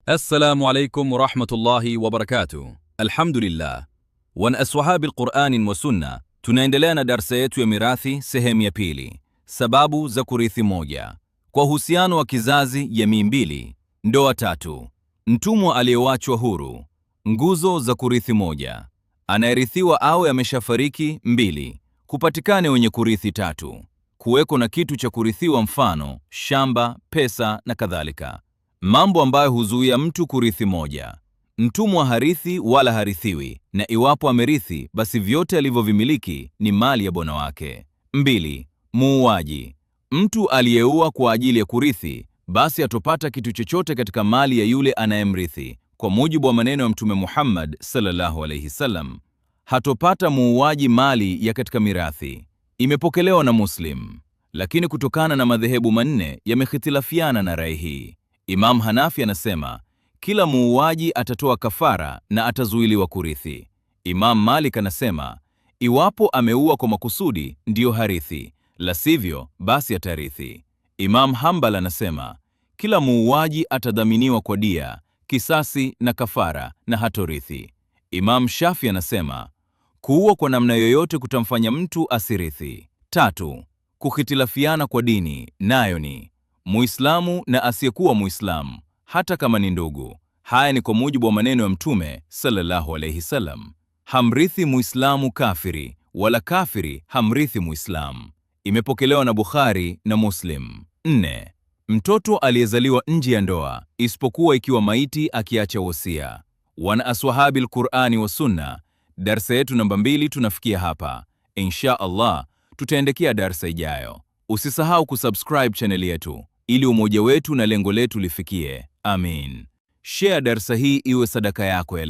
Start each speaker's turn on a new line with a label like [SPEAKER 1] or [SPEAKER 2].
[SPEAKER 1] السلام عليكم ورحمة الله وبركاته. Alhamdulillah. Wana aswahabi al-Qur'an wa Sunna, tunaendelea na darsa yetu ya mirathi sehemu ya pili. Sababu za kurithi moja. Kwa uhusiano wa kizazi jamii mbili, ndoa tatu, mtumwa aliyewachwa huru, nguzo za kurithi moja, anayerithiwa awe ameshafariki mbili, kupatikane wenye kurithi tatu, kuweko na kitu cha kurithiwa mfano shamba, pesa na kadhalika. Mambo ambayo huzuia mtu kurithi moja. Mtumwa harithi wala harithiwi, na iwapo amerithi basi vyote alivyovimiliki ni mali ya bwana wake. Mbili, muuaji. Mtu aliyeua kwa ajili ya kurithi, basi atopata kitu chochote katika mali ya yule anayemrithi. Kwa mujibu wa maneno ya Mtume Muhammad sallallahu alayhi sallam, hatopata muuaji mali ya katika mirathi. Imepokelewa na Muslim, lakini kutokana na madhehebu manne yamekhitilafiana na rai hii. Imam Hanafi anasema kila muuaji atatoa kafara na atazuiliwa kurithi. Imam Malik anasema iwapo ameua kwa makusudi ndiyo harithi, la sivyo basi atarithi. Imam Hanbal anasema kila muuaji atadhaminiwa kwa dia, kisasi na kafara na hatorithi. Imam Shafi anasema kuua kwa namna yoyote kutamfanya mtu asirithi. Tatu, kukhitilafiana kwa dini, nayo ni Muislamu na asiyekuwa Muislamu, hata kama ni ndugu. Haya ni kwa mujibu wa maneno ya Mtume sallallahu alayhi sallam, hamrithi Muislamu kafiri, wala kafiri hamrithi Muislamu. Imepokelewa na Bukhari na Muslim. 4. Mtoto aliyezaliwa nje ya ndoa, isipokuwa ikiwa maiti akiacha wosia. Wana aswahabi al-Qur'ani wa Sunna, darsa yetu namba 2 tunafikia hapa. Insha Allah tutaendelea darsa ijayo. Usisahau kusubscribe channel yetu ili umoja wetu na lengo letu lifikie. Amin. Share darsa hii iwe sadaka yako ya